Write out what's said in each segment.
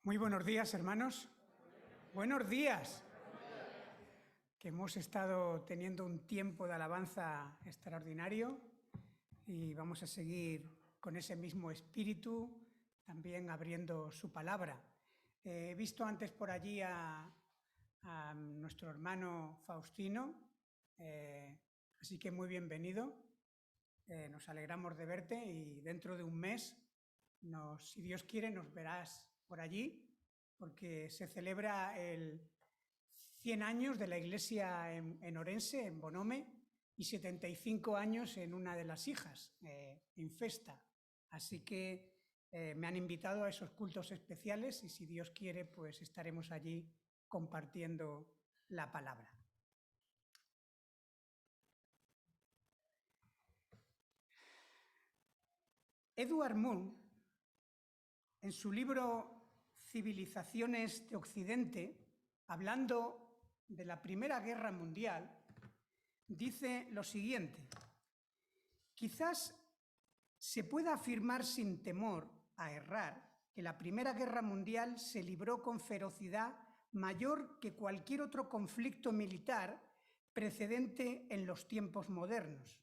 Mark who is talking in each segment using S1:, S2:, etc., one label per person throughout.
S1: Muy buenos días, hermanos. Buenos días. Que hemos estado teniendo un tiempo de alabanza extraordinario y vamos a seguir con ese mismo espíritu, también abriendo su palabra. He visto antes por allí a nuestro hermano Faustino, así que muy bienvenido. Nos alegramos de verte y dentro de un mes, si Dios quiere, nos verás por allí, porque se celebra el 100 años de la iglesia en Orense, en Bonome, y 75 años en una de las hijas, en Festa. Así que me han invitado a esos cultos especiales y si Dios quiere, pues estaremos allí compartiendo la palabra. Edward Moon, en su libro Civilizaciones de Occidente, hablando de la Primera Guerra Mundial, dice lo siguiente: quizás se pueda afirmar sin temor a errar que la Primera Guerra Mundial se libró con ferocidad mayor que cualquier otro conflicto militar precedente en los tiempos modernos.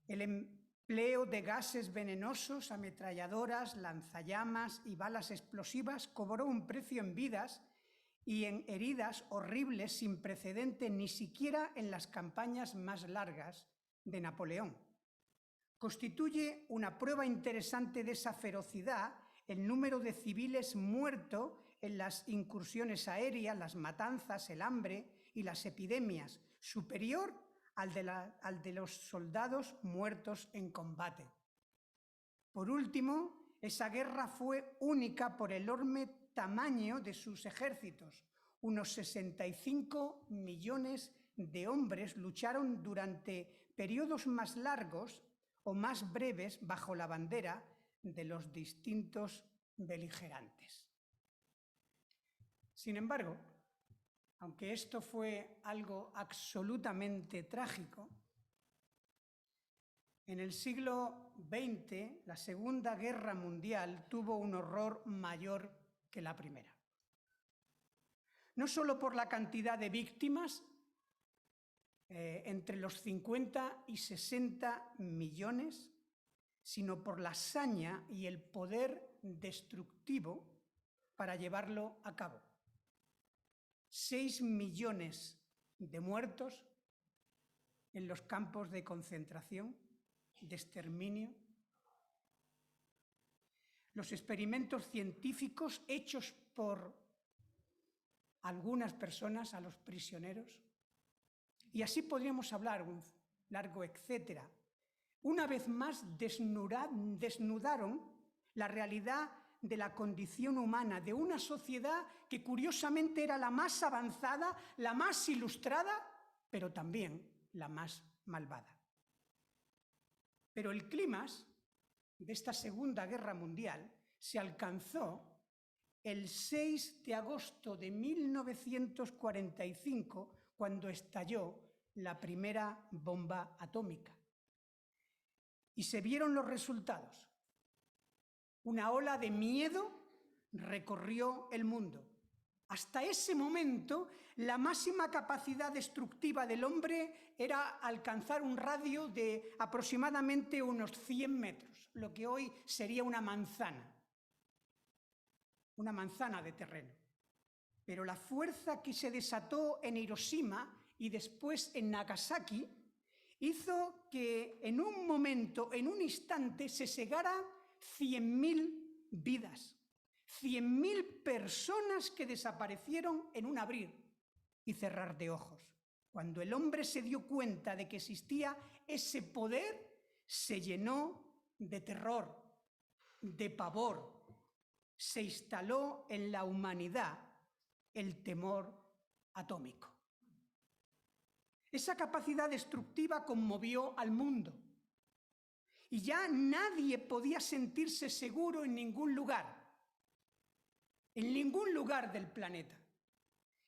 S1: El empleo de gases venenosos, ametralladoras, lanzallamas y balas explosivas cobró un precio en vidas y en heridas horribles sin precedente ni siquiera en las campañas más largas de Napoleón. Constituye una prueba interesante de esa ferocidad el número de civiles muertos en las incursiones aéreas, las matanzas, el hambre y las epidemias, superior al de los soldados muertos en combate. Por último, esa guerra fue única por el enorme tamaño de sus ejércitos. Unos 65 millones de hombres lucharon durante periodos más largos o más breves bajo la bandera de los distintos beligerantes. Sin embargo, aunque esto fue algo absolutamente trágico, en el siglo XX la Segunda Guerra Mundial tuvo un horror mayor que la Primera. No solo por la cantidad de víctimas, entre los 50 y 60 millones, sino por la saña y el poder destructivo para llevarlo a cabo. 6 millones de muertos en los campos de concentración, de exterminio. Los experimentos científicos hechos por algunas personas a los prisioneros. Y así podríamos hablar un largo etcétera. Una vez más desnudaron la realidad de la condición humana, de una sociedad que curiosamente era la más avanzada, la más ilustrada, pero también la más malvada. Pero el clímax de esta Segunda Guerra Mundial se alcanzó el 6 de agosto de 1945, cuando estalló la primera bomba atómica. Y se vieron los resultados. Una ola de miedo recorrió el mundo. Hasta ese momento, la máxima capacidad destructiva del hombre era alcanzar un radio de aproximadamente unos 100 metros, lo que hoy sería una manzana de terreno. Pero la fuerza que se desató en Hiroshima y después en Nagasaki hizo que en un momento, en un instante, se cegaran 100.000 vidas. 100.000 personas que desaparecieron en un abrir y cerrar de ojos. Cuando el hombre se dio cuenta de que existía ese poder, se llenó de terror, de pavor. Se instaló en la humanidad el temor atómico. Esa capacidad destructiva conmovió al mundo y ya nadie podía sentirse seguro en ningún lugar del planeta.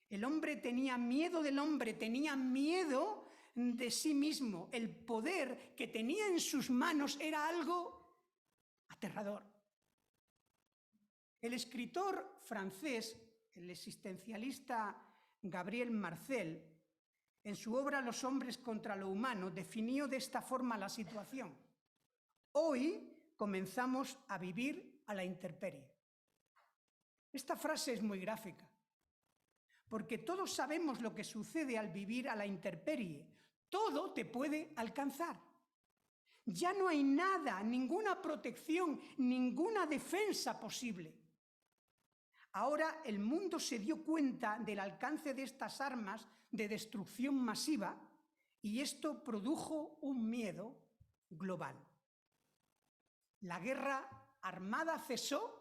S1: El hombre tenía miedo del hombre, tenía miedo de sí mismo. El poder que tenía en sus manos era algo aterrador. El escritor francés, el existencialista Gabriel Marcel, en su obra Los hombres contra lo humano, definió de esta forma la situación. Hoy comenzamos a vivir a la intemperie. Esta frase es muy gráfica, porque todos sabemos lo que sucede al vivir a la intemperie. Todo te puede alcanzar. Ya no hay nada, ninguna protección, ninguna defensa posible. Ahora el mundo se dio cuenta del alcance de estas armas de destrucción masiva y esto produjo un miedo global. La guerra armada cesó,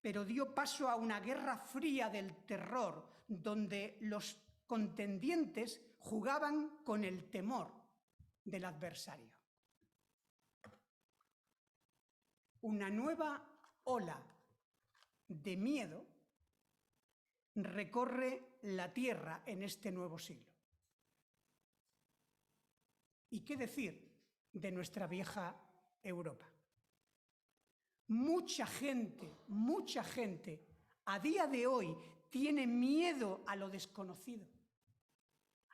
S1: pero dio paso a una guerra fría del terror, donde los contendientes jugaban con el temor del adversario. Una nueva ola de miedo recorre la tierra en este nuevo siglo. ¿Y qué decir de nuestra vieja Europa? Mucha gente a día de hoy tiene miedo a lo desconocido.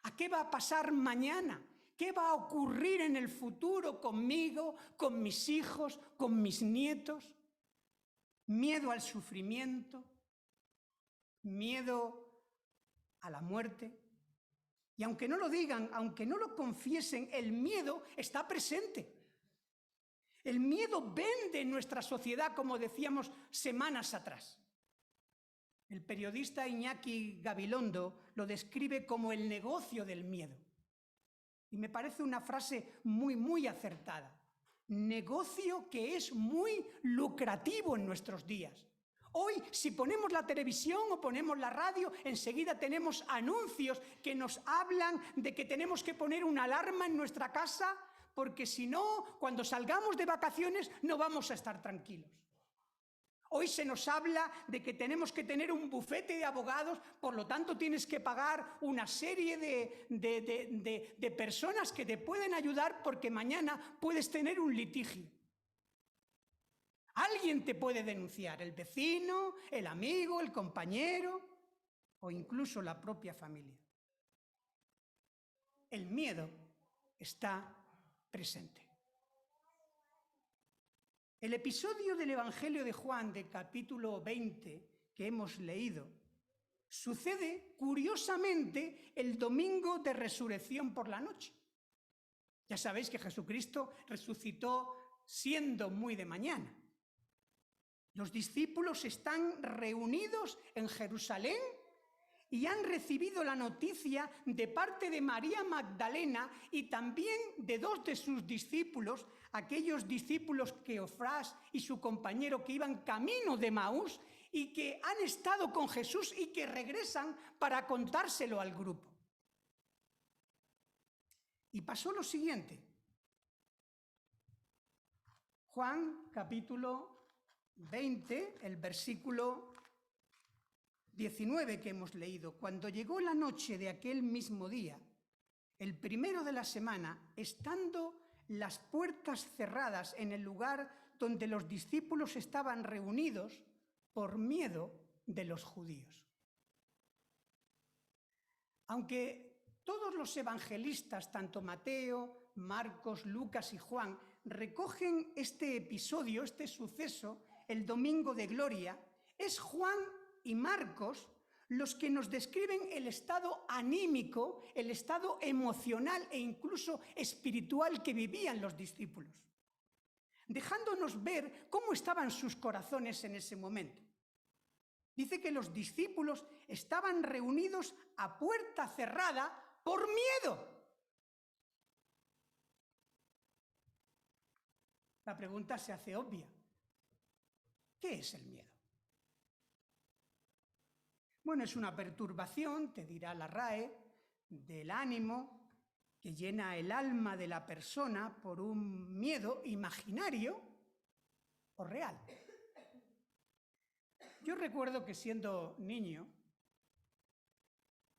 S1: ¿A qué va a pasar mañana? ¿Qué va a ocurrir en el futuro conmigo, con mis hijos, con mis nietos? Miedo al sufrimiento, miedo a la muerte. Y aunque no lo digan, aunque no lo confiesen, el miedo está presente. El miedo vende en nuestra sociedad, como decíamos semanas atrás. El periodista Iñaki Gabilondo lo describe como el negocio del miedo. Y me parece una frase muy acertada. Negocio que es muy lucrativo en nuestros días. Hoy, si ponemos la televisión o ponemos la radio, enseguida tenemos anuncios que nos hablan de que tenemos que poner una alarma en nuestra casa, porque si no, cuando salgamos de vacaciones no vamos a estar tranquilos. Hoy se nos habla de que tenemos que tener un bufete de abogados, por lo tanto tienes que pagar una serie de personas que te pueden ayudar porque mañana puedes tener un litigio. Alguien te puede denunciar, el vecino, el amigo, el compañero o incluso la propia familia. El miedo está presente. El episodio del Evangelio de Juan, de capítulo 20, que hemos leído, sucede curiosamente el domingo de resurrección por la noche. Ya sabéis que Jesucristo resucitó siendo muy de mañana. Los discípulos están reunidos en Jerusalén y han recibido la noticia de parte de María Magdalena y también de dos de sus discípulos, aquellos discípulos Cleofás y su compañero que iban camino de Emaús y que han estado con Jesús y que regresan para contárselo al grupo. Y pasó lo siguiente. Juan, capítulo 20, el versículo 19 que hemos leído. Cuando llegó la noche de aquel mismo día, el primero de la semana, estando las puertas cerradas en el lugar donde los discípulos estaban reunidos por miedo de los judíos. Aunque todos los evangelistas, tanto Mateo, Marcos, Lucas y Juan, recogen este episodio, este suceso, el Domingo de Gloria, es Juan y Marcos los que nos describen el estado anímico, el estado emocional e incluso espiritual que vivían los discípulos, dejándonos ver cómo estaban sus corazones en ese momento. Dice que los discípulos estaban reunidos a puerta cerrada por miedo. La pregunta se hace obvia. ¿Qué es el miedo? Bueno, es una perturbación, te dirá la RAE, del ánimo que llena el alma de la persona por un miedo imaginario o real. Yo recuerdo que siendo niño,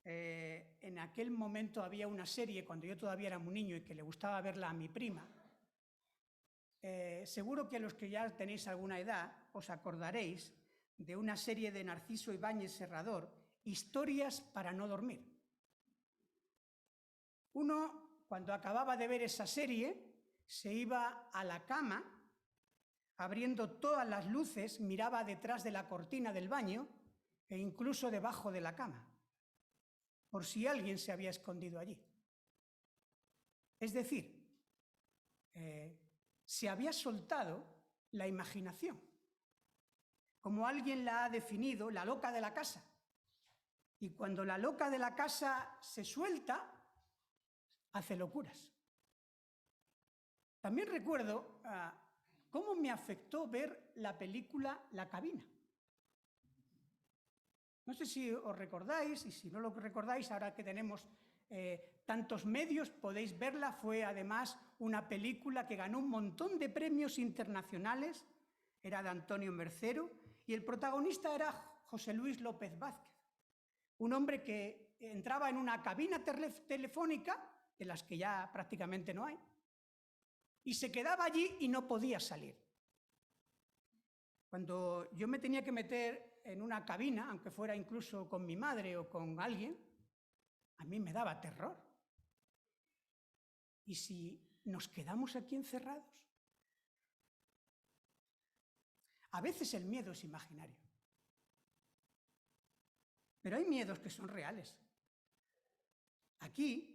S1: en aquel momento había una serie, cuando yo todavía era muy niño y que le gustaba verla a mi prima. Seguro que los que ya tenéis alguna edad os acordaréis de una serie de Narciso Ibáñez Serrador, Historias para no dormir. Uno, cuando acababa de ver esa serie, se iba a la cama, abriendo todas las luces, miraba detrás de la cortina del baño e incluso debajo de la cama, por si alguien se había escondido allí. Es decir, se había soltado la imaginación, como alguien la ha definido, la loca de la casa. Y cuando la loca de la casa se suelta, hace locuras. También recuerdo cómo me afectó ver la película La cabina. No sé si os recordáis, y si no lo recordáis, ahora que tenemos tantos medios, podéis verla. Fue además una película que ganó un montón de premios internacionales, era de Antonio Mercero, y el protagonista era José Luis López Vázquez, un hombre que entraba en una cabina telefónica, de las que ya prácticamente no hay, y se quedaba allí y no podía salir. Cuando yo me tenía que meter en una cabina, aunque fuera incluso con mi madre o con alguien, a mí me daba terror. ¿Y si nos quedamos aquí encerrados? A veces el miedo es imaginario, pero hay miedos que son reales. Aquí,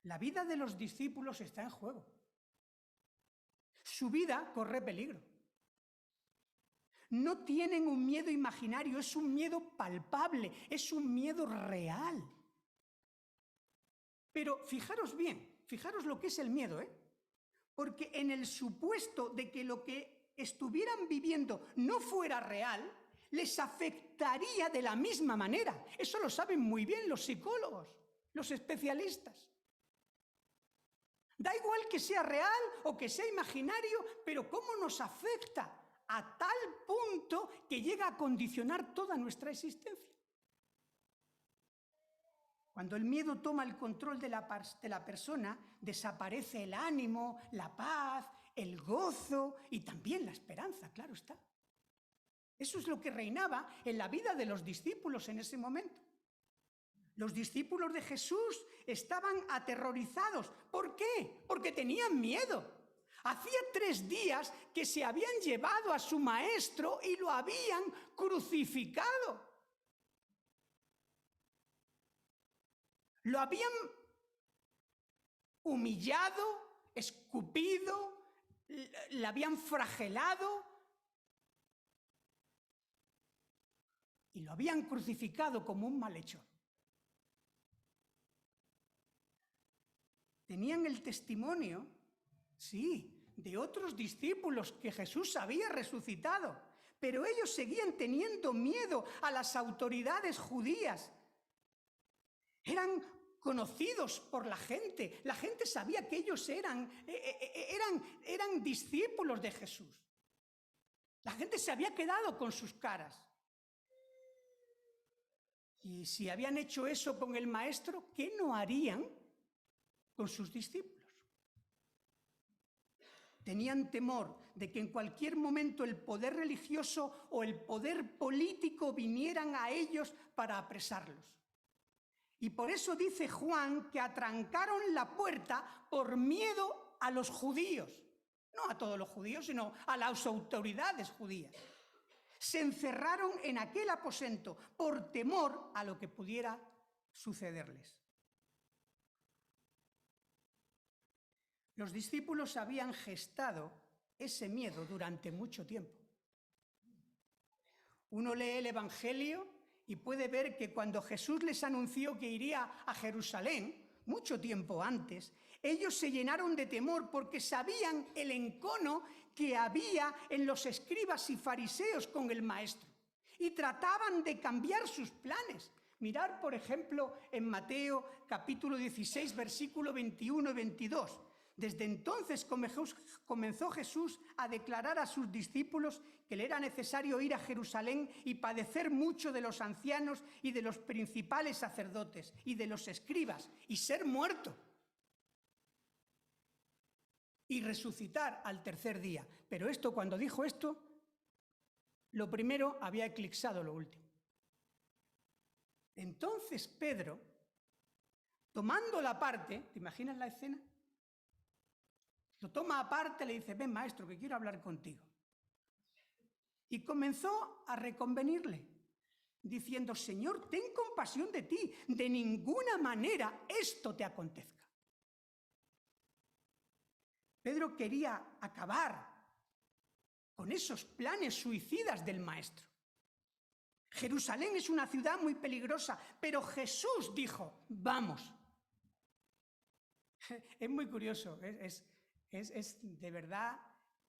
S1: la vida de los discípulos está en juego. Su vida corre peligro. No tienen un miedo imaginario, es un miedo palpable, es un miedo real. Pero fijaros bien, fijaros lo que es el miedo, porque en el supuesto de que lo que estuvieran viviendo no fuera real, les afectaría de la misma manera. Eso lo saben muy bien los psicólogos, los especialistas. Da igual que sea real o que sea imaginario, pero ¿cómo nos afecta? A tal punto que llega a condicionar toda nuestra existencia. Cuando el miedo toma el control de la persona, desaparece el ánimo, la paz, el gozo y también la esperanza, claro está. Eso es lo que reinaba en la vida de los discípulos en ese momento. Los discípulos de Jesús estaban aterrorizados. ¿Por qué? Porque tenían miedo. Hacía 3 días que se habían llevado a su maestro y lo habían crucificado. Lo habían humillado, escupido, le habían flagelado y lo habían crucificado como un malhechor. Tenían el testimonio, sí, de otros discípulos que Jesús había resucitado, pero ellos seguían teniendo miedo a las autoridades judías. Eran conocidos por la gente sabía que ellos eran discípulos de Jesús. La gente se había quedado con sus caras. Y si habían hecho eso con el maestro, ¿qué no harían con sus discípulos? Tenían temor de que en cualquier momento el poder religioso o el poder político vinieran a ellos para apresarlos. Y por eso dice Juan que atrancaron la puerta por miedo a los judíos. No a todos los judíos, sino a las autoridades judías. Se encerraron en aquel aposento por temor a lo que pudiera sucederles. Los discípulos habían gestado ese miedo durante mucho tiempo. Uno lee el Evangelio y puede ver que cuando Jesús les anunció que iría a Jerusalén, mucho tiempo antes, ellos se llenaron de temor porque sabían el encono que había en los escribas y fariseos con el maestro y trataban de cambiar sus planes. Mirad, por ejemplo, en Mateo capítulo 16, versículo 21 y 22. Desde entonces comenzó Jesús a declarar a sus discípulos que le era necesario ir a Jerusalén y padecer mucho de los ancianos y de los principales sacerdotes y de los escribas y ser muerto y resucitar al tercer día. Pero cuando dijo esto, Lo primero había eclipsado lo último. Entonces Pedro, tomando la parte, ¿te imaginas la escena? Lo toma aparte, le dice, ven maestro, que quiero hablar contigo. Y comenzó a reconvenirle, diciendo, Señor, ten compasión de ti, de ninguna manera esto te acontezca. Pedro quería acabar con esos planes suicidas del maestro. Jerusalén es una ciudad muy peligrosa, pero Jesús dijo, vamos. Es muy curioso, es de verdad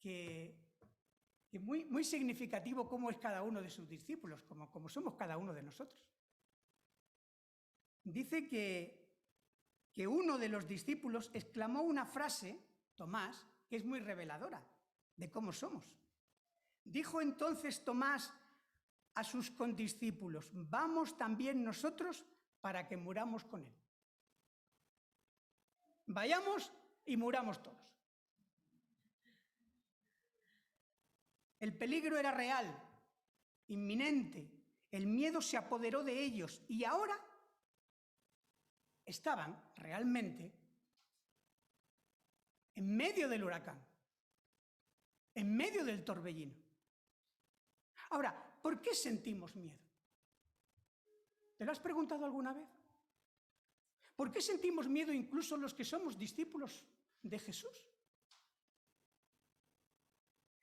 S1: que muy significativo cómo es cada uno de sus discípulos, como somos cada uno de nosotros. Dice que uno de los discípulos exclamó una frase, Tomás, que es muy reveladora de cómo somos. Dijo entonces Tomás a sus condiscípulos, vamos también nosotros para que muramos con él. Vayamos y muramos todos. El peligro era real, inminente. El miedo se apoderó de ellos y ahora estaban realmente en medio del huracán, en medio del torbellino. Ahora, ¿por qué sentimos miedo? ¿Te lo has preguntado alguna vez? ¿Por qué sentimos miedo incluso los que somos discípulos de Jesús?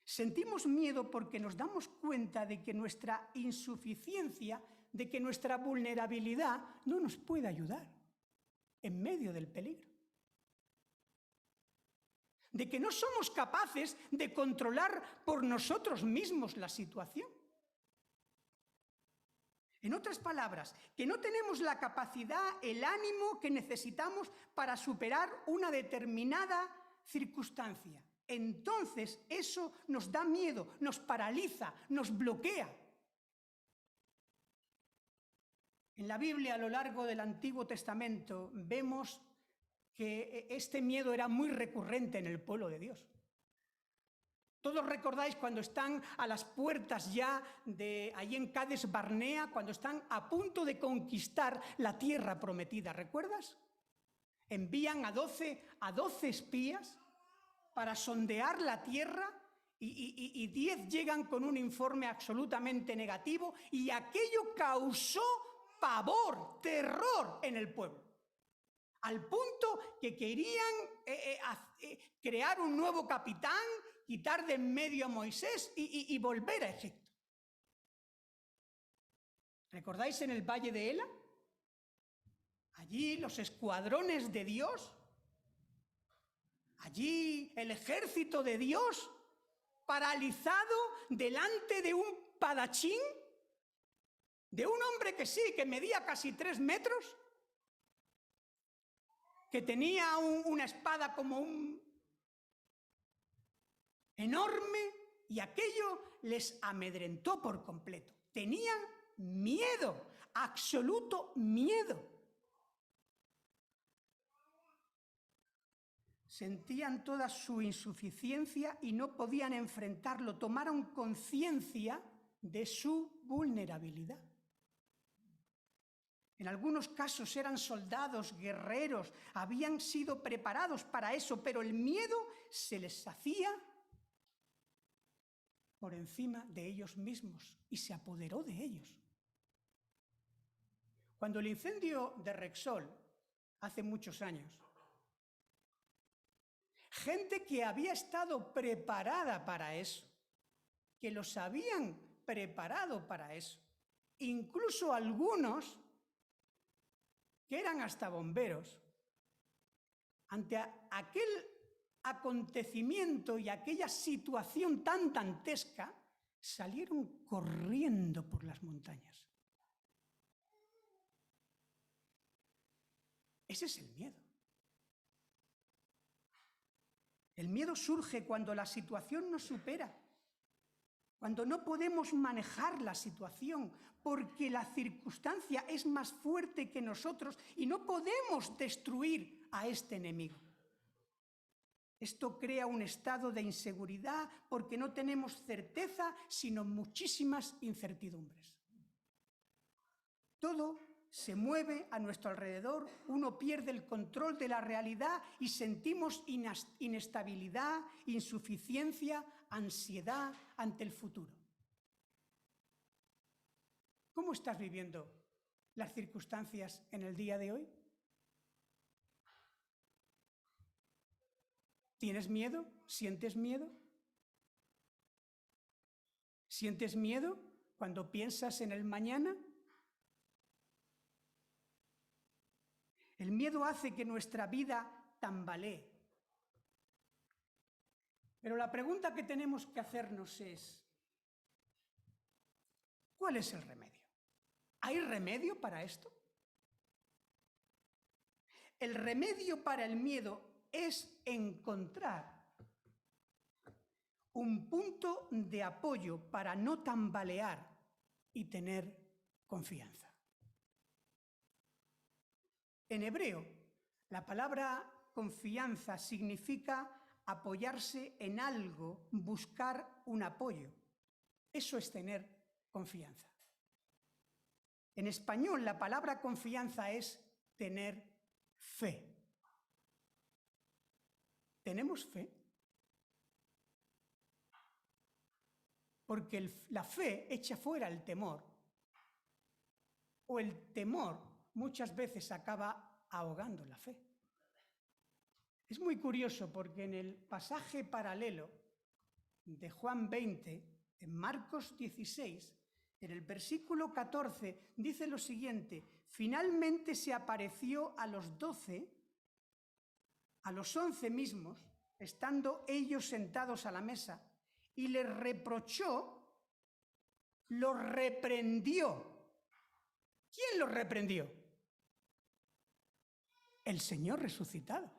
S1: Sentimos miedo porque nos damos cuenta de que nuestra insuficiencia, de que nuestra vulnerabilidad no nos puede ayudar en medio del peligro. De que no somos capaces de controlar por nosotros mismos la situación. En otras palabras, que no tenemos la capacidad, el ánimo que necesitamos para superar una determinada circunstancia. Entonces eso nos da miedo, nos paraliza, nos bloquea. En la Biblia, a lo largo del Antiguo Testamento, vemos que este miedo era muy recurrente en el pueblo de Dios. Todos recordáis cuando están a las puertas ya de allí en Cades Barnea, cuando están a punto de conquistar la tierra prometida, ¿recuerdas? Envían a 12 espías para sondear la tierra y 10 llegan con un informe absolutamente negativo y aquello causó pavor, terror en el pueblo. Al punto que querían crear un nuevo capitán, quitar de en medio a Moisés y volver a Egipto. ¿Recordáis en el valle de Ela? Allí los escuadrones de Dios, allí el ejército de Dios, paralizado delante de un padachín, de un hombre que sí, que medía casi 3 metros, que tenía una espada como un enorme, y aquello les amedrentó por completo. Tenían miedo, absoluto miedo. Sentían toda su insuficiencia y no podían enfrentarlo. Tomaron conciencia de su vulnerabilidad. En algunos casos eran soldados, guerreros, habían sido preparados para eso, pero el miedo se les hacía por encima de ellos mismos y se apoderó de ellos. Cuando el incendio de Repsol, hace muchos años, gente que había estado preparada para eso, que los habían preparado para eso, incluso algunos que eran hasta bomberos, ante aquel acontecimiento y aquella situación tan dantesca, salieron corriendo por las montañas. Ese es el miedo. El miedo surge cuando la situación nos supera, cuando no podemos manejar la situación, porque la circunstancia es más fuerte que nosotros y no podemos destruir a este enemigo. Esto crea un estado de inseguridad porque no tenemos certeza, sino muchísimas incertidumbres. Todo se mueve a nuestro alrededor, uno pierde el control de la realidad y sentimos inestabilidad, insuficiencia, ansiedad ante el futuro. ¿Cómo estás viviendo las circunstancias en el día de hoy? ¿Tienes miedo? ¿Sientes miedo? ¿Sientes miedo cuando piensas en el mañana? El miedo hace que nuestra vida tambalee. Pero la pregunta que tenemos que hacernos es, ¿cuál es el remedio? ¿Hay remedio para esto? El remedio para el miedo es encontrar un punto de apoyo para no tambalear y tener confianza. En hebreo, la palabra confianza significa apoyarse en algo, buscar un apoyo. Eso es tener confianza. En español, la palabra confianza es tener fe. ¿Tenemos fe? Porque la fe echa fuera el temor, o el temor muchas veces acaba ahogando la fe. Es muy curioso porque en el pasaje paralelo de Juan 20, en Marcos 16, en el versículo 14, dice lo siguiente: finalmente se apareció a los 12, a los 11 mismos, estando ellos sentados a la mesa, y les reprochó, los reprendió. ¿Quién los reprendió? El Señor resucitado.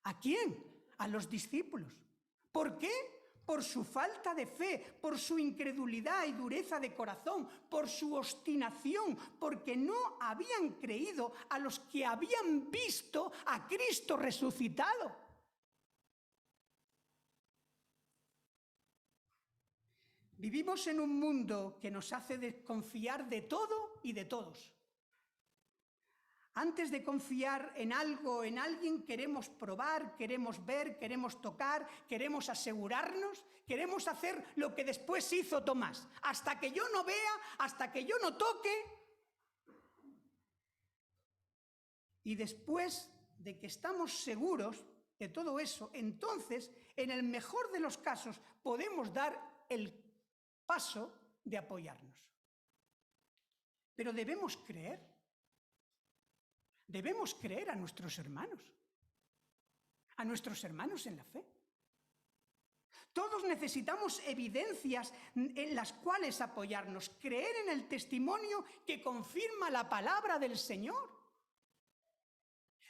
S1: ¿A quién? A los discípulos. ¿Por qué? Por su falta de fe, por su incredulidad y dureza de corazón, por su obstinación, porque no habían creído a los que habían visto a Cristo resucitado. Vivimos en un mundo que nos hace desconfiar de todo y de todos. Antes de confiar en algo, en alguien, queremos probar, queremos ver, queremos tocar, queremos asegurarnos, queremos hacer lo que después hizo Tomás. Hasta que yo no vea, hasta que yo no toque. Y después de que estamos seguros de todo eso, entonces, en el mejor de los casos, podemos dar el paso de apoyarnos. Pero debemos creer. Debemos creer a nuestros hermanos en la fe. Todos necesitamos evidencias en las cuales apoyarnos, creer en el testimonio que confirma la palabra del Señor.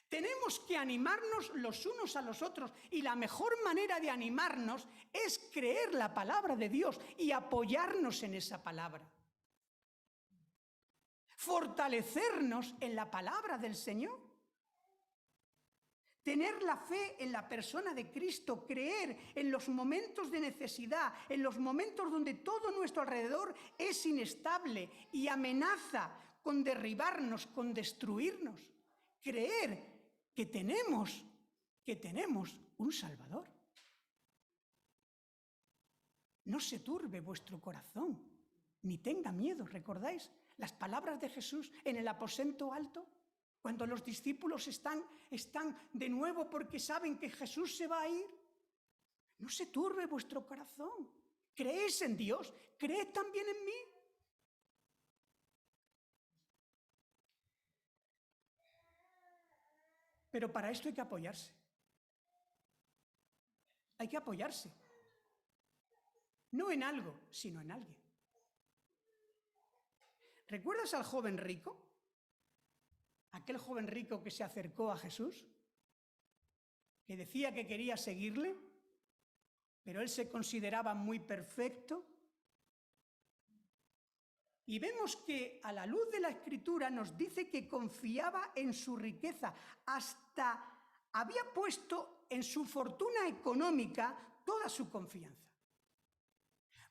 S1: Tenemos que animarnos los unos a los otros y la mejor manera de animarnos es creer la palabra de Dios y apoyarnos en esa palabra. Fortalecernos en la palabra del Señor. Tener la fe en la persona de Cristo, creer en los momentos de necesidad, en los momentos donde todo nuestro alrededor es inestable y amenaza con derribarnos, con destruirnos. Creer que tenemos un Salvador. No se turbe vuestro corazón, ni tenga miedo. ¿Recordáis las palabras de Jesús en el aposento alto? Cuando los discípulos están de nuevo porque saben que Jesús se va a ir. No se turbe vuestro corazón. ¿Creéis en Dios? ¿Creed también en mí? Pero para esto hay que apoyarse. Hay que apoyarse. No en algo, sino en alguien. ¿Recuerdas al joven rico? Aquel joven rico que se acercó a Jesús, que decía que quería seguirle, pero él se consideraba muy perfecto. Y vemos que a la luz de la Escritura nos dice que confiaba en su riqueza, hasta había puesto en su fortuna económica toda su confianza.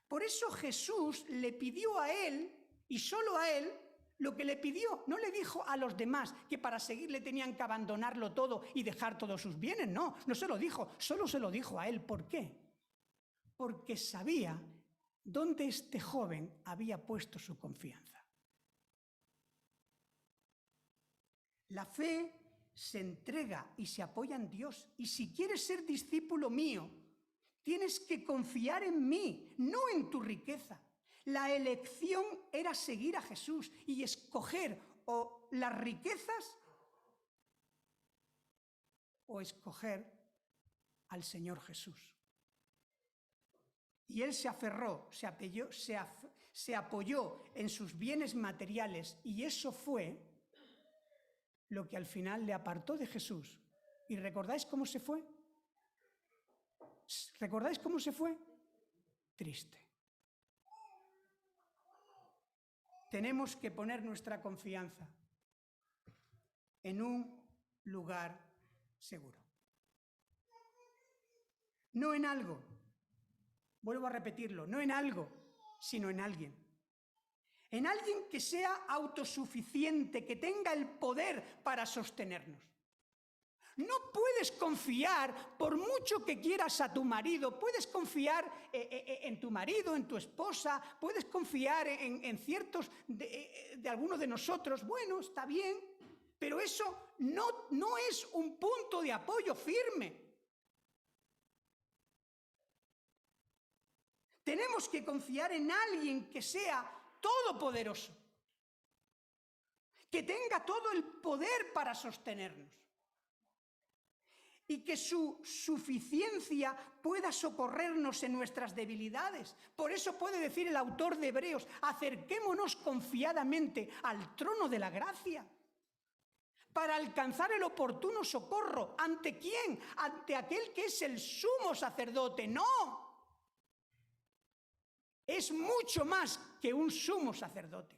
S1: Por eso Jesús le pidió a él, y solo a él, lo que le pidió. No le dijo a los demás que para seguirle tenían que abandonarlo todo y dejar todos sus bienes. No se lo dijo, solo se lo dijo a él. ¿Por qué? Porque sabía dónde este joven había puesto su confianza. La fe se entrega y se apoya en Dios. Y si quieres ser discípulo mío, tienes que confiar en mí, no en tu riqueza. La elección era seguir a Jesús y escoger o las riquezas o escoger al Señor Jesús. Y él se aferró, se apoyó en sus bienes materiales, y eso fue lo que al final le apartó de Jesús. ¿Y recordáis cómo se fue? ¿Recordáis cómo se fue? Triste. Tenemos que poner nuestra confianza en un lugar seguro. No en algo, vuelvo a repetirlo, no en algo, sino en alguien. En alguien que sea autosuficiente, que tenga el poder para sostenernos. No puedes confiar, por mucho que quieras a tu marido, puedes confiar en tu marido, en tu esposa, puedes confiar en ciertos de algunos de nosotros. Bueno, está bien, pero eso no es un punto de apoyo firme. Tenemos que confiar en alguien que sea todopoderoso, que tenga todo el poder para sostenernos y que su suficiencia pueda socorrernos en nuestras debilidades. Por eso puede decir el autor de Hebreos: acerquémonos confiadamente al trono de la gracia para alcanzar el oportuno socorro. ¿Ante quién? Ante aquel que es el sumo sacerdote. No. Es mucho más que un sumo sacerdote.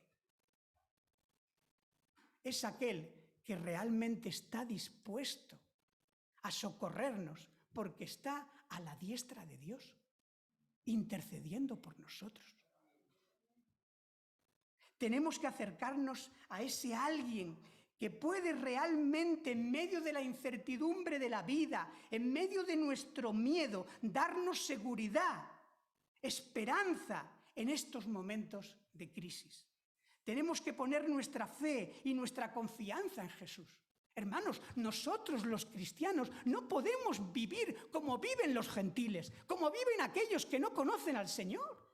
S1: Es aquel que realmente está dispuesto a socorrernos porque está a la diestra de Dios, intercediendo por nosotros. Tenemos que acercarnos a ese alguien que puede realmente, en medio de la incertidumbre de la vida, en medio de nuestro miedo, darnos seguridad, esperanza en estos momentos de crisis. Tenemos que poner nuestra fe y nuestra confianza en Jesús. Hermanos, nosotros los cristianos no podemos vivir como viven los gentiles, como viven aquellos que no conocen al Señor.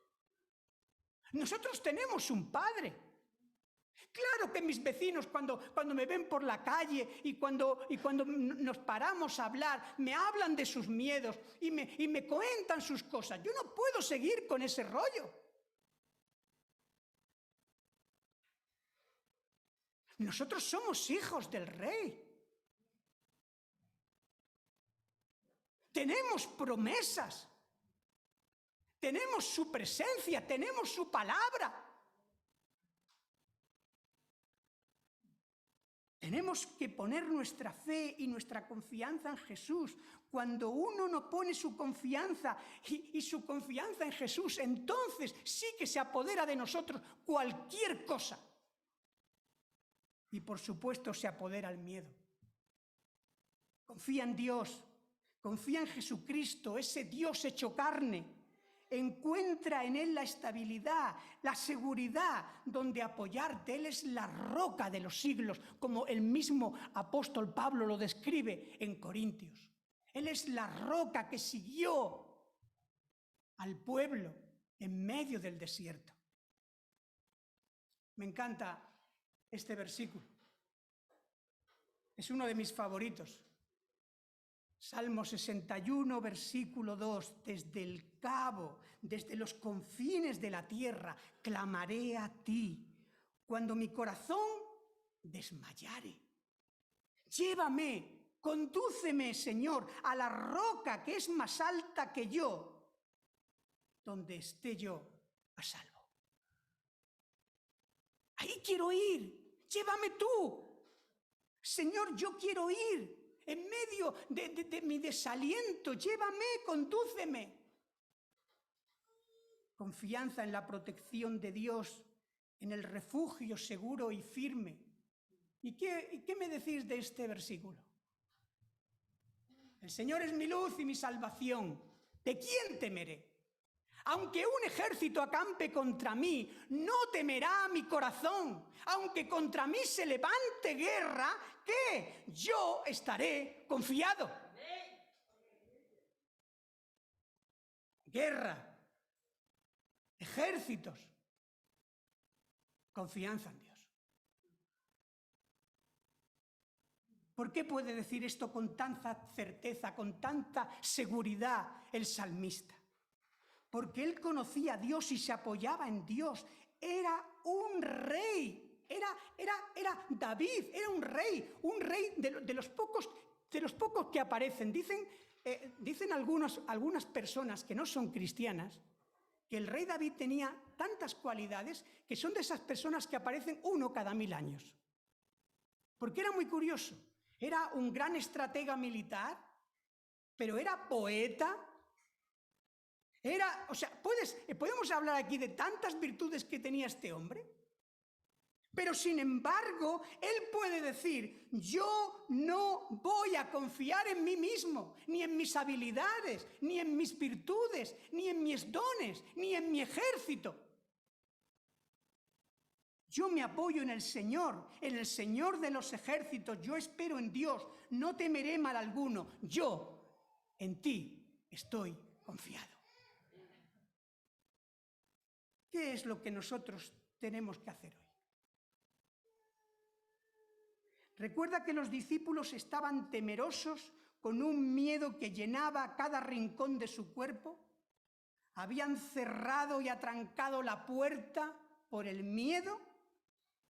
S1: Nosotros tenemos un Padre. Claro que mis vecinos cuando me ven por la calle y cuando nos paramos a hablar, me hablan de sus miedos y me cuentan sus cosas. Yo no puedo seguir con ese rollo. Nosotros somos hijos del Rey. Tenemos promesas. Tenemos su presencia, tenemos su palabra. Tenemos que poner nuestra fe y nuestra confianza en Jesús. Cuando uno no pone su confianza y su confianza en Jesús, entonces sí que se apodera de nosotros cualquier cosa. Y por supuesto se apodera el miedo. Confía en Dios, confía en Jesucristo, ese Dios hecho carne. Encuentra en Él la estabilidad, la seguridad donde apoyarte. Él es la roca de los siglos, como el mismo apóstol Pablo lo describe en Corintios. Él es la roca que siguió al pueblo en medio del desierto. Me encanta este versículo. Es uno de mis favoritos. Salmo 61, versículo 2. Desde el cabo, desde los confines de la tierra, clamaré a ti. Cuando mi corazón desmayare. Llévame, condúceme, Señor, a la roca que es más alta que yo, donde esté yo a salvo. Ahí quiero ir. Llévame tú. Señor, yo quiero ir. en medio de mi desaliento, llévame, condúceme. Confianza en la protección de Dios, en el refugio seguro y firme. ¿Y qué me decís de este versículo? El Señor es mi luz y mi salvación. ¿De quién temeré? Aunque un ejército acampe contra mí, no temerá mi corazón. Aunque contra mí se levante guerra, ¿qué? Yo estaré confiado. Guerra, ejércitos, confianza en Dios. ¿Por qué puede decir esto con tanta certeza, con tanta seguridad el salmista? Porque él conocía a Dios y se apoyaba en Dios. Era un rey, era David, era un rey de los pocos que aparecen. Dicen algunas personas que no son cristianas que el rey David tenía tantas cualidades que son de esas personas que aparecen uno cada 1000 años. Porque era muy curioso. Era un gran estratega militar, pero era poeta. Podemos hablar aquí de tantas virtudes que tenía este hombre, pero sin embargo, él puede decir, yo no voy a confiar en mí mismo, ni en mis habilidades, ni en mis virtudes, ni en mis dones, ni en mi ejército. Yo me apoyo en el Señor de los ejércitos, yo espero en Dios, no temeré mal alguno, yo en ti estoy confiado. ¿Qué es lo que nosotros tenemos que hacer hoy? Recuerda que los discípulos estaban temerosos con un miedo que llenaba cada rincón de su cuerpo. Habían cerrado y atrancado la puerta por el miedo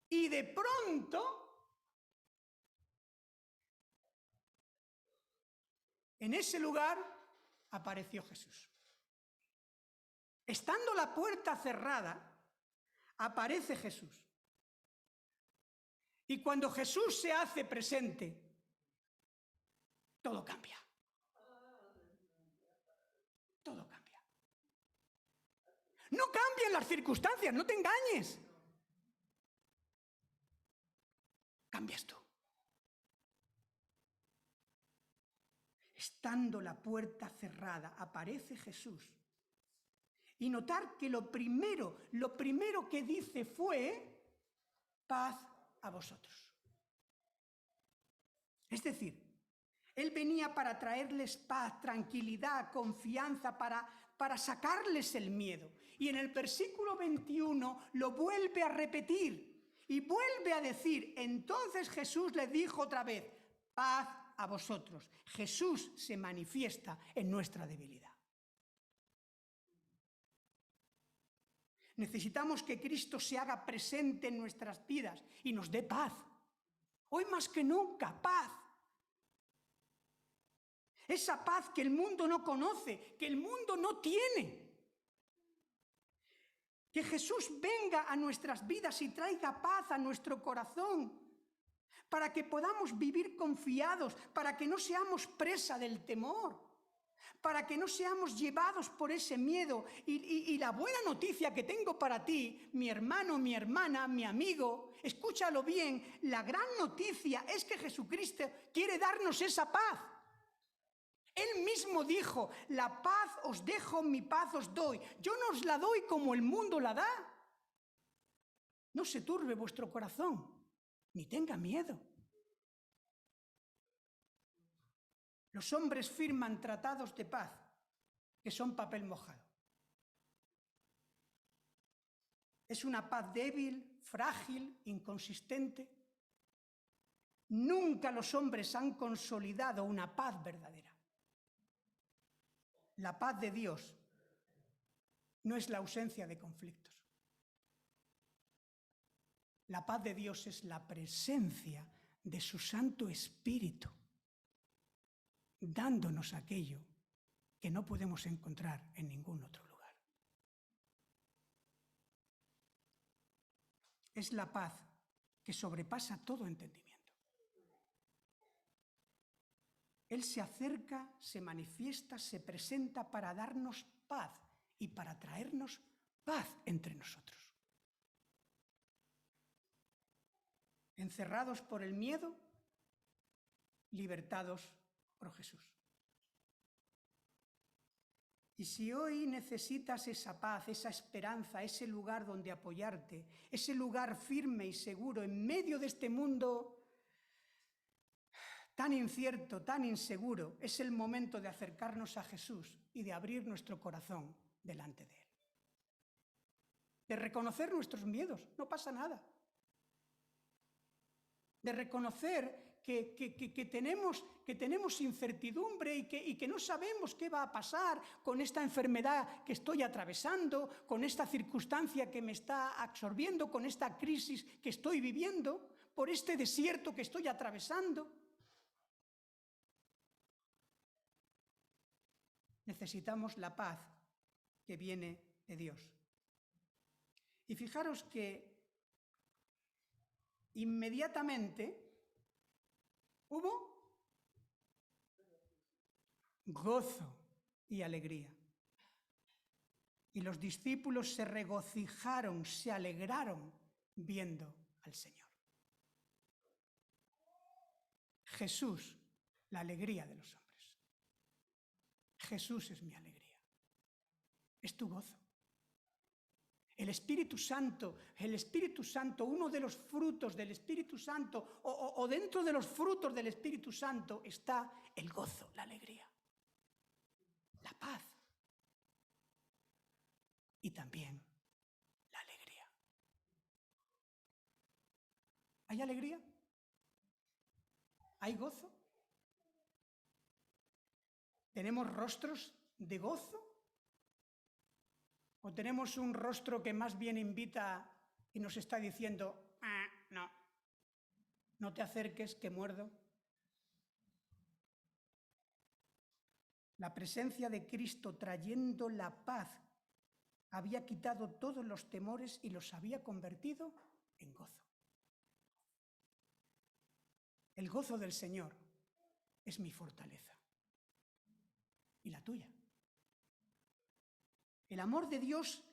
S1: y de pronto, en ese lugar apareció Jesús. Estando la puerta cerrada, aparece Jesús. Y cuando Jesús se hace presente, todo cambia. Todo cambia. No cambian las circunstancias, no te engañes. Cambias tú. Estando la puerta cerrada, aparece Jesús. Y notar que lo primero que dice fue, paz a vosotros. Es decir, él venía para traerles paz, tranquilidad, confianza, para sacarles el miedo. Y en el versículo 21 lo vuelve a repetir y vuelve a decir, entonces Jesús le dijo otra vez, paz a vosotros. Jesús se manifiesta en nuestra debilidad. Necesitamos que Cristo se haga presente en nuestras vidas y nos dé paz. Hoy más que nunca, paz. Esa paz que el mundo no conoce, que el mundo no tiene. Que Jesús venga a nuestras vidas y traiga paz a nuestro corazón, para que podamos vivir confiados, para que no seamos presa del temor, para que no seamos llevados por ese miedo. Y la buena noticia que tengo para ti, mi hermano, mi hermana, mi amigo, escúchalo bien, la gran noticia es que Jesucristo quiere darnos esa paz. Él mismo dijo, la paz os dejo, mi paz os doy. Yo no os la doy como el mundo la da. No se turbe vuestro corazón, ni tenga miedo. Los hombres firman tratados de paz que son papel mojado. Es una paz débil, frágil, inconsistente. Nunca los hombres han consolidado una paz verdadera. La paz de Dios no es la ausencia de conflictos. La paz de Dios es la presencia de su Santo Espíritu, dándonos aquello que no podemos encontrar en ningún otro lugar. Es la paz que sobrepasa todo entendimiento. Él se acerca, se manifiesta, se presenta para darnos paz y para traernos paz entre nosotros. Encerrados por el miedo, libertados por Jesús. Y si hoy necesitas esa paz, esa esperanza, ese lugar donde apoyarte, ese lugar firme y seguro en medio de este mundo tan incierto, tan inseguro, es el momento de acercarnos a Jesús y de abrir nuestro corazón delante de Él. De reconocer nuestros miedos, no pasa nada. De reconocer que tenemos incertidumbre y que no sabemos qué va a pasar con esta enfermedad que estoy atravesando, con esta circunstancia que me está absorbiendo, con esta crisis que estoy viviendo, por este desierto que estoy atravesando. Necesitamos la paz que viene de Dios. Y fijaros que inmediatamente hubo gozo y alegría. Y los discípulos se regocijaron, se alegraron viendo al Señor. Jesús, la alegría de los hombres. Jesús es mi alegría. Es tu gozo. El Espíritu Santo, uno de los frutos del Espíritu Santo, o dentro de los frutos del Espíritu Santo está el gozo, la alegría, la paz y también la alegría. ¿Hay alegría? ¿Hay gozo? ¿Tenemos rostros de gozo? ¿O tenemos un rostro que más bien invita y nos está diciendo, no te acerques, que muerdo? La presencia de Cristo trayendo la paz había quitado todos los temores y los había convertido en gozo. El gozo del Señor es mi fortaleza y la tuya. El amor de Dios,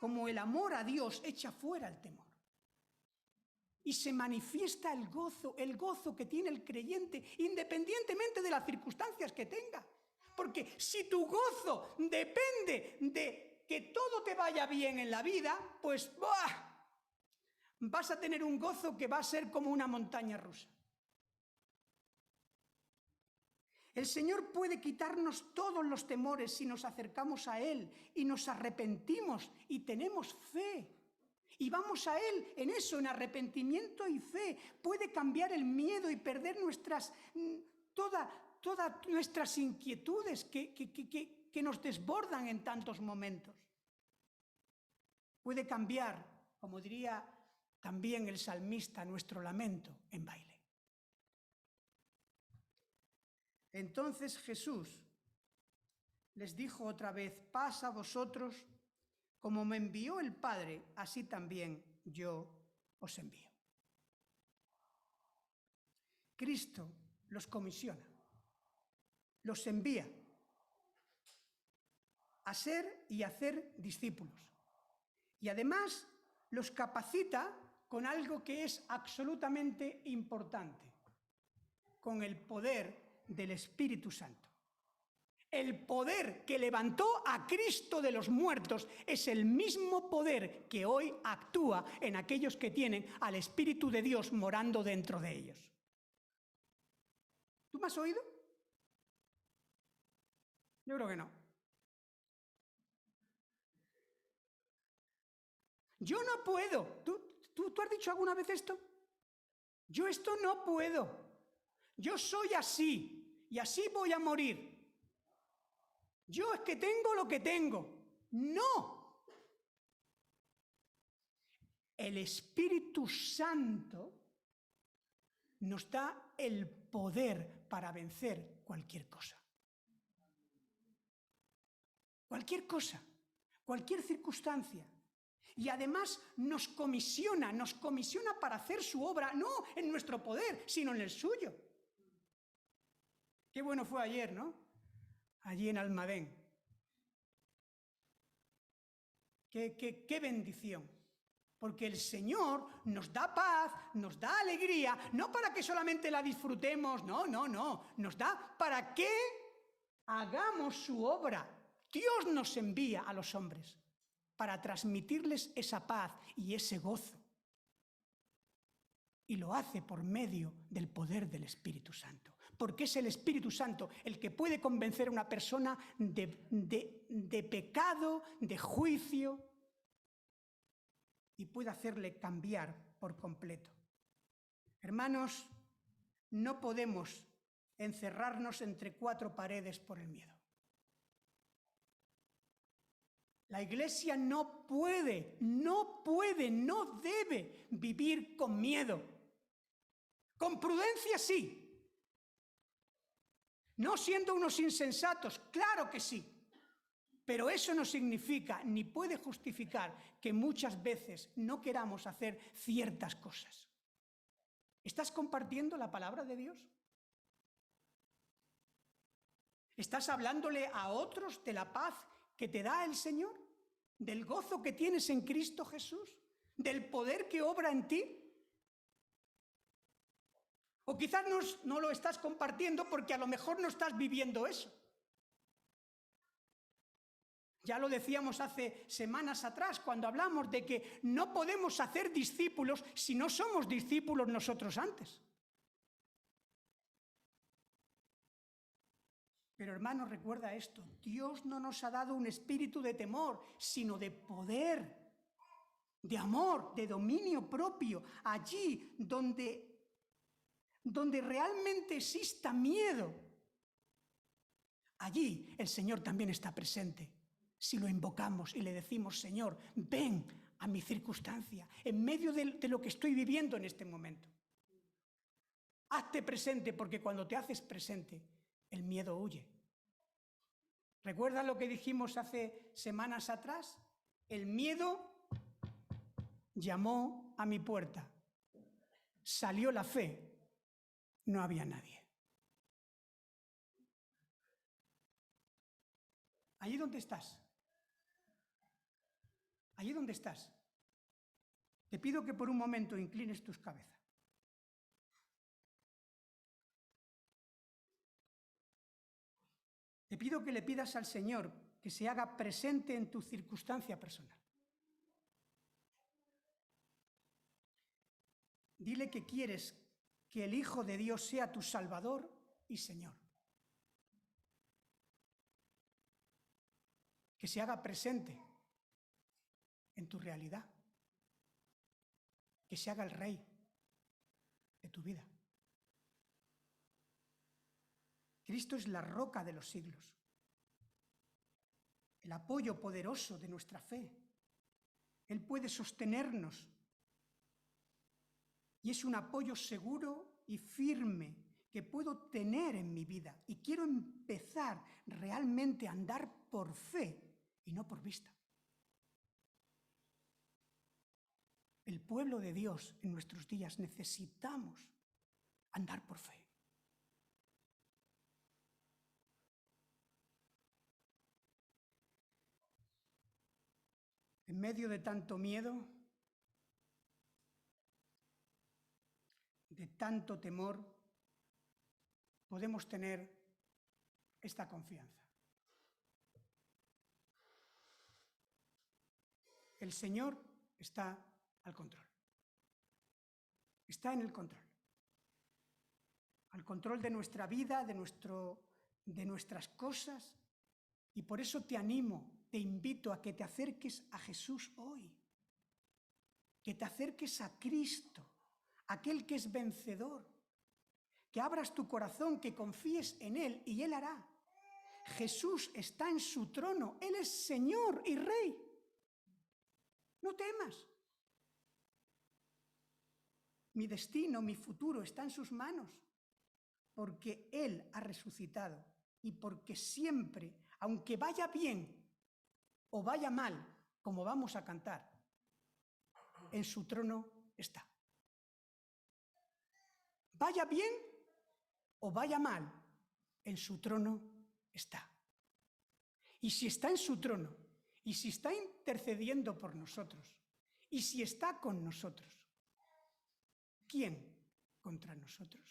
S1: como el amor a Dios, echa fuera el temor. Y se manifiesta el gozo que tiene el creyente, independientemente de las circunstancias que tenga. Porque si tu gozo depende de que todo te vaya bien en la vida, pues vas a tener un gozo que va a ser como una montaña rusa. El Señor puede quitarnos todos los temores si nos acercamos a Él y nos arrepentimos y tenemos fe. Y vamos a Él en eso, en arrepentimiento y fe. Puede cambiar el miedo y perder todas nuestras inquietudes que nos desbordan en tantos momentos. Puede cambiar, como diría también el salmista, nuestro lamento en baile. Entonces Jesús les dijo otra vez, paz a vosotros, como me envió el Padre, así también yo os envío. Cristo los comisiona, los envía a ser y hacer discípulos. Y además los capacita con algo que es absolutamente importante, con el poder del Espíritu Santo. El poder que levantó a Cristo de los muertos es el mismo poder que hoy actúa en aquellos que tienen al Espíritu de Dios morando dentro de ellos. ¿Tú me has oído? Yo creo que no. Yo no puedo. ¿Tú has dicho alguna vez esto? Yo esto no puedo. Yo soy así y así voy a morir. Yo es que tengo lo que tengo. No. El Espíritu Santo nos da el poder para vencer cualquier cosa. Cualquier cosa, cualquier circunstancia. Y además nos comisiona para hacer su obra, no en nuestro poder, sino en el suyo. Qué bueno fue ayer, ¿no? Allí en Almadén. Qué bendición. Porque el Señor nos da paz, nos da alegría, no para que solamente la disfrutemos, no, nos da para que hagamos su obra. Dios nos envía a los hombres para transmitirles esa paz y ese gozo. Y lo hace por medio del poder del Espíritu Santo. Porque es el Espíritu Santo el que puede convencer a una persona de pecado, de juicio, y puede hacerle cambiar por completo. Hermanos, no podemos encerrarnos entre cuatro paredes por el miedo. La Iglesia no puede, no debe vivir con miedo. Con prudencia sí. No siendo unos insensatos, claro que sí. Pero eso no significa ni puede justificar que muchas veces no queramos hacer ciertas cosas. ¿Estás compartiendo la palabra de Dios? ¿Estás hablándole a otros de la paz que te da el Señor? ¿Del gozo que tienes en Cristo Jesús? ¿Del poder que obra en ti? O quizás no lo estás compartiendo porque a lo mejor no estás viviendo eso. Ya lo decíamos hace semanas atrás cuando hablamos de que no podemos hacer discípulos si no somos discípulos nosotros antes. Pero hermanos, recuerda esto, Dios no nos ha dado un espíritu de temor, sino de poder, de amor, de dominio propio. Allí donde realmente exista miedo, allí el Señor también está presente. Si lo invocamos y le decimos, Señor, ven a mi circunstancia, en medio de lo que estoy viviendo en este momento. Hazte presente, porque cuando te haces presente, el miedo huye. ¿Recuerdan lo que dijimos hace semanas atrás? El miedo llamó a mi puerta. Salió la fe. No había nadie. Allí donde estás. Allí donde estás. Te pido que por un momento inclines tus cabezas. Te pido que le pidas al Señor que se haga presente en tu circunstancia personal. Dile que quieres que el Hijo de Dios sea tu Salvador y Señor. Que se haga presente en tu realidad. Que se haga el Rey de tu vida. Cristo es la roca de los siglos, el apoyo poderoso de nuestra fe. Él puede sostenernos y es un apoyo seguro y firme que puedo tener en mi vida. Y quiero empezar realmente a andar por fe y no por vista. El pueblo de Dios en nuestros días necesitamos andar por fe. En medio de tanto miedo, de tanto temor, podemos tener esta confianza. El Señor está al control. Está en el control. Al control de nuestra vida, de nuestras cosas. Y por eso te animo, te invito a que te acerques a Jesús hoy. Que te acerques a Cristo, aquel que es vencedor. Que abras tu corazón, que confíes en Él y Él hará. Jesús está en su trono, Él es Señor y Rey. No temas. Mi destino, mi futuro está en sus manos, porque Él ha resucitado y porque siempre, aunque vaya bien o vaya mal, como vamos a cantar, en su trono está. Vaya bien o vaya mal, en su trono está. Y si está en su trono, y si está intercediendo por nosotros, y si está con nosotros, ¿quién contra nosotros?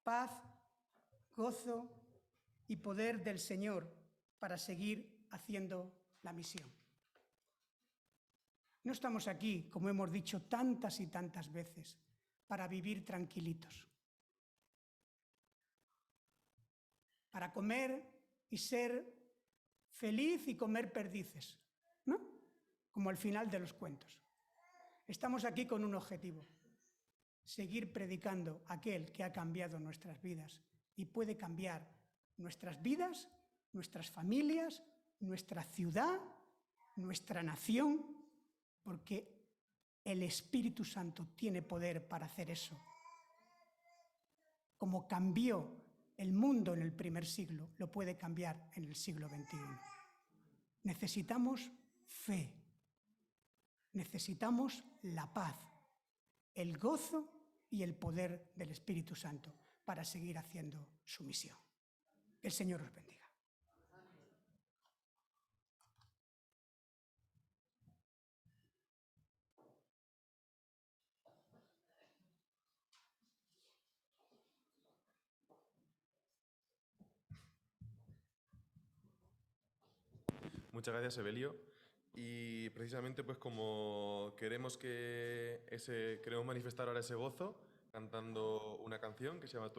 S1: Paz, gozo y poder del Señor para seguir haciendo la misión. No estamos aquí, como hemos dicho tantas y tantas veces, para vivir tranquilitos, para comer y ser feliz y comer perdices, ¿no? Como al final de los cuentos. Estamos aquí con un objetivo: seguir predicando a aquel que ha cambiado nuestras vidas y puede cambiar nuestras vidas, nuestras familias, nuestra ciudad, nuestra nación, porque el Espíritu Santo tiene poder para hacer eso. Como cambió el mundo en el primer siglo, lo puede cambiar en el siglo XXI. Necesitamos fe, necesitamos la paz, el gozo y el poder del Espíritu Santo para seguir haciendo su misión. Que el Señor os bendiga.
S2: Muchas gracias, Evelio. Y precisamente, pues como queremos manifestar ahora ese gozo, cantando una canción que se llama